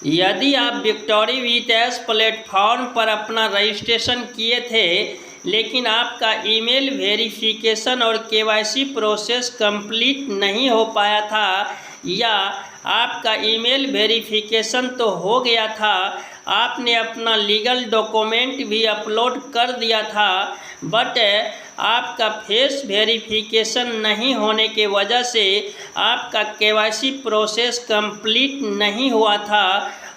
यदि आप victory VS platform पर अपना रजिस्ट्रेशन किए थे लेकिन आपका ईमेल वेरिफिकेशन और केवाईसी प्रोसेस कंप्लीट नहीं हो पाया था, या आपका ईमेल वेरिफिकेशन तो हो गया था, आपने अपना लीगल डॉक्यूमेंट भी अपलोड कर दिया था, बट आपका फेस वेरिफिकेशन नहीं होने के वजह से आपका केवाईसी प्रोसेस कंप्लीट नहीं हुआ था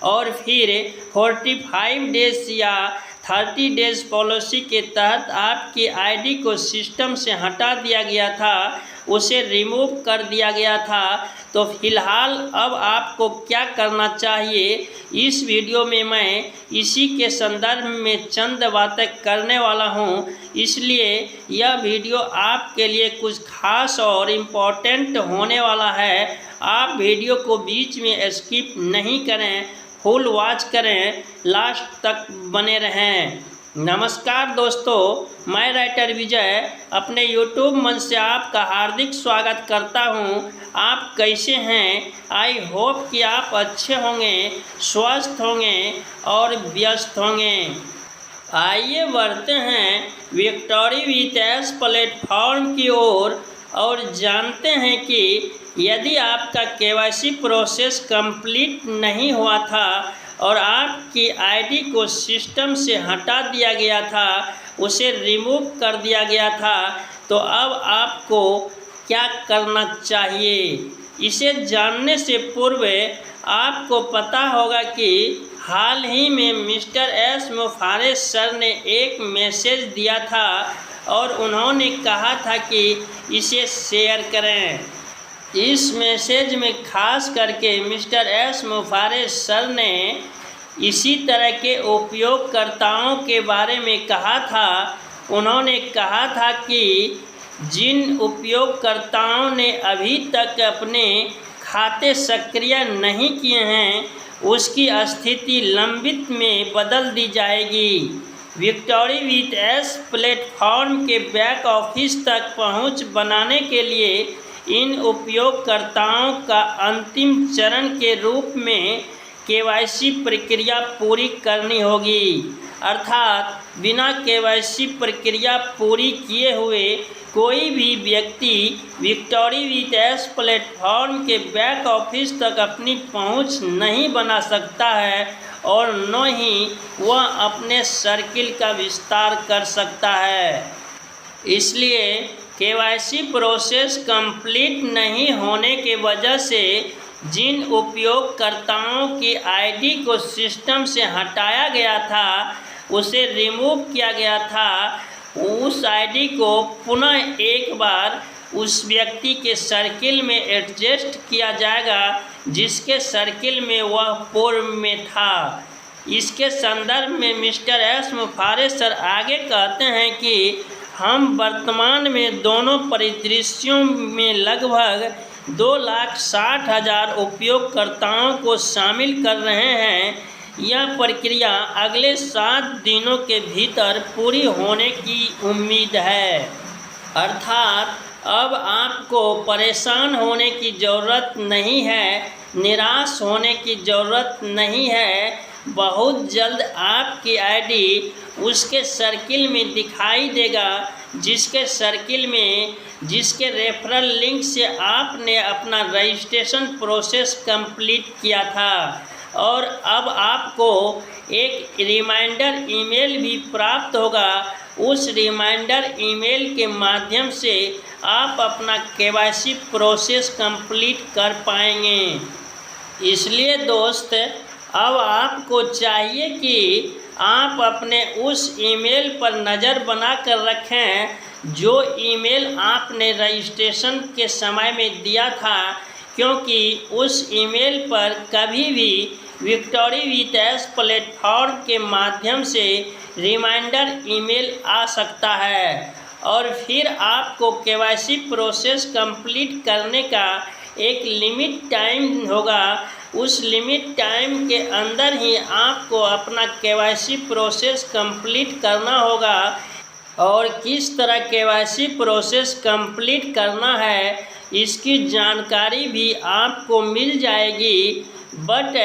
और फिर 45 डेज या 30 डेज पॉलिसी के तहत आपकी आईडी को सिस्टम से हटा दिया गया था, उसे रिमूव कर दिया गया था। तो फिलहाल अब आपको क्या करना चाहिए, इस वीडियो में मैं इसी के संदर्भ में चंद बातें करने वाला हूं, इसलिए यह वीडियो आपके लिए कुछ खास और इम्पोर्टेंट होने वाला है। आप वीडियो को बीच में स्किप नहीं करें, फुल वॉच करें, लास्ट तक बने रहें। नमस्कार दोस्तों, मैं राइटर विजय अपने यूट्यूब मंच से आपका हार्दिक स्वागत करता हूं। आप कैसे हैं? आई होप कि आप अच्छे होंगे, स्वस्थ होंगे और व्यस्त होंगे। आइए बढ़ते हैं विक्टोरी वीएस प्लेटफॉर्म की ओर और जानते हैं कि यदि आपका केवाईसी प्रोसेस कंप्लीट नहीं हुआ था और आपकी आईडी को सिस्टम से हटा दिया गया था, उसे रिमूव कर दिया गया था, तो अब आपको क्या करना चाहिए? इसे जानने से पूर्व आपको पता होगा कि हाल ही में मिस्टर एस मुफारेज सर ने एक मैसेज दिया था और उन्होंने कहा था कि इसे शेयर करें। इस मैसेज में खास करके मिस्टर एस मुफारेज सर ने इसी तरह के उपयोगकर्ताओं के बारे में कहा था। उन्होंने कहा था कि जिन उपयोगकर्ताओं ने अभी तक अपने खाते सक्रिय नहीं किए हैं, उसकी स्थिति लंबित में बदल दी जाएगी। विक्टोरी वीएस प्लेटफॉर्म के बैक ऑफिस तक पहुंच बनाने के लिए इन उपयोगकर्ताओं का अंतिम चरण के रूप में केवाईसी प्रक्रिया पूरी करनी होगी। अर्थात बिना केवाईसी प्रक्रिया पूरी किए हुए कोई भी व्यक्ति विक्टोरी वीएस प्लेटफॉर्म के बैक ऑफिस तक अपनी पहुंच नहीं बना सकता है और न ही वह अपने सर्किल का विस्तार कर सकता है। इसलिए केवाईसी प्रोसेस कंप्लीट नहीं होने के वजह से जिन उपयोगकर्ताओं की आईडी को सिस्टम से हटाया गया था, उसे रिमूव किया गया था, उस आईडी को पुनः एक बार उस व्यक्ति के सर्किल में एडजस्ट किया जाएगा जिसके सर्किल में वह पूर्व में था। इसके संदर्भ में मिस्टर एस मुफारेज सर आगे कहते हैं कि हम वर्तमान में दोनों परिदृश्यों में लगभग 2,60,000 उपयोगकर्ताओं को शामिल कर रहे हैं। यह प्रक्रिया अगले 7 दिनों के भीतर पूरी होने की उम्मीद है। अर्थात अब आपको परेशान होने की ज़रूरत नहीं है, निराश होने की ज़रूरत नहीं है। बहुत जल्द आपकी आईडी उसके सर्किल में दिखाई देगा जिसके सर्किल में जिसके रेफरल लिंक से आपने अपना रजिस्ट्रेशन प्रोसेस कंप्लीट किया था। और अब आपको एक रिमाइंडर ईमेल भी प्राप्त होगा। उस रिमाइंडर ईमेल के माध्यम से आप अपना केवाईसी प्रोसेस कंप्लीट कर पाएंगे। इसलिए दोस्त, अब आपको चाहिए कि आप अपने उस ईमेल पर नज़र बना कर रखें जो ईमेल आपने रजिस्ट्रेशन के समय में दिया था, क्योंकि उस ईमेल पर कभी भी विक्टोरी वीएस प्लेटफॉर्म के माध्यम से रिमाइंडर ईमेल आ सकता है और फिर आपको केवाईसी प्रोसेस कंप्लीट करने का एक लिमिट टाइम होगा। उस लिमिट टाइम के अंदर ही आपको अपना केवाईसी प्रोसेस कंप्लीट करना होगा। और किस तरह केवाईसी प्रोसेस कंप्लीट करना है इसकी जानकारी भी आपको मिल जाएगी। बट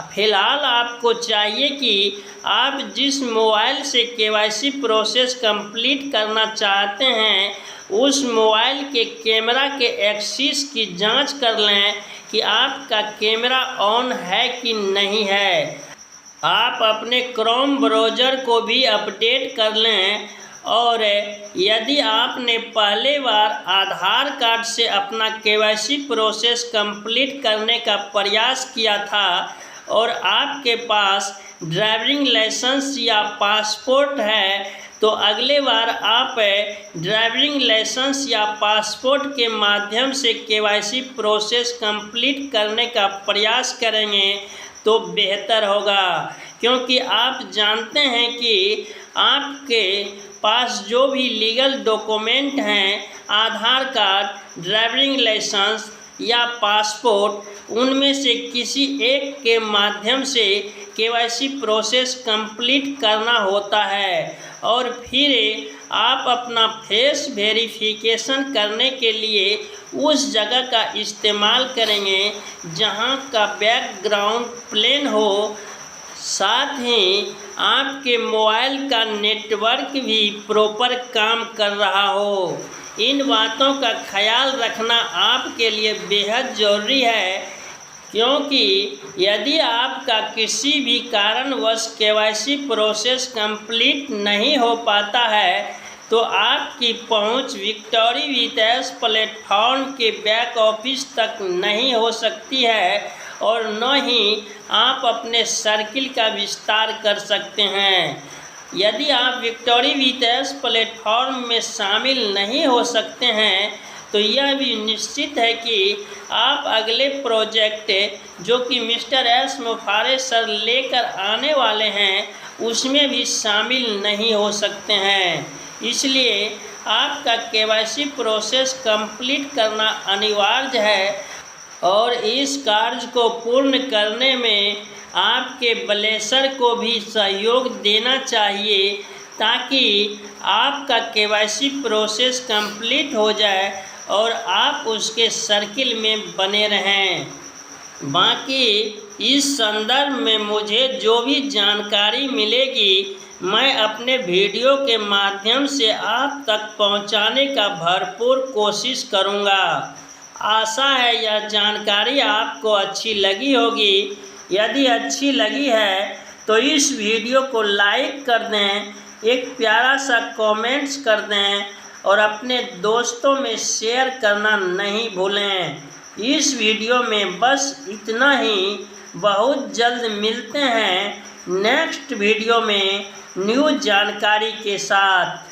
फ़िलहाल आपको चाहिए कि आप जिस मोबाइल से केवाईसी प्रोसेस कंप्लीट करना चाहते हैं उस मोबाइल के कैमरा के एक्सिस की जांच कर लें कि आपका कैमरा ऑन है कि नहीं है। आप अपने क्रोम ब्राउज़र को भी अपडेट कर लें और यदि आपने पहले बार आधार कार्ड से अपना केवाईसी प्रोसेस कंप्लीट करने का प्रयास किया था और आपके पास ड्राइविंग लाइसेंस या पासपोर्ट है तो अगले बार आप ड्राइविंग लाइसेंस या पासपोर्ट के माध्यम से केवाईसी प्रोसेस कंप्लीट करने का प्रयास करेंगे तो बेहतर होगा, क्योंकि आप जानते हैं कि आपके पास जो भी लीगल डॉक्यूमेंट हैं आधार कार्ड, ड्राइविंग लाइसेंस या पासपोर्ट उनमें से किसी एक के माध्यम से केवाईसी प्रोसेस कंप्लीट करना होता है और फिर आप अपना फेस वेरिफिकेशन करने के लिए उस जगह का इस्तेमाल करेंगे जहां का बैकग्राउंड प्लेन हो, साथ ही आपके मोबाइल का नेटवर्क भी प्रॉपर काम कर रहा हो। इन बातों का ख्याल रखना आपके लिए बेहद ज़रूरी है, क्योंकि यदि आपका किसी भी कारणवश केवाईसी प्रोसेस कंप्लीट नहीं हो पाता है तो आपकी पहुंच विक्टोरी वीएस प्लेटफॉर्म के बैक ऑफिस तक नहीं हो सकती है और न ही आप अपने सर्किल का विस्तार कर सकते हैं। यदि आप विक्टोरी वीएस प्लेटफॉर्म में शामिल नहीं हो सकते हैं तो यह भी निश्चित है कि आप अगले प्रोजेक्ट जो कि मिस्टर एस मुफारे सर लेकर आने वाले हैं उसमें भी शामिल नहीं हो सकते हैं। इसलिए आपका केवाईसी प्रोसेस कंप्लीट करना अनिवार्य है और इस कार्य को पूर्ण करने में आपके ब्लेसर को भी सहयोग देना चाहिए ताकि आपका केवाईसी प्रोसेस कंप्लीट हो जाए और आप उसके सर्किल में बने रहें। बाकी इस संदर्भ में मुझे जो भी जानकारी मिलेगी मैं अपने वीडियो के माध्यम से आप तक पहुंचाने का भरपूर कोशिश करूंगा। आशा है यह जानकारी आपको अच्छी लगी होगी। यदि अच्छी लगी है तो इस वीडियो को लाइक कर दें, एक प्यारा सा कमेंट्स कर दें और अपने दोस्तों में शेयर करना नहीं भूलें। इस वीडियो में बस इतना ही। बहुत जल्द मिलते हैं नेक्स्ट वीडियो में न्यू जानकारी के साथ।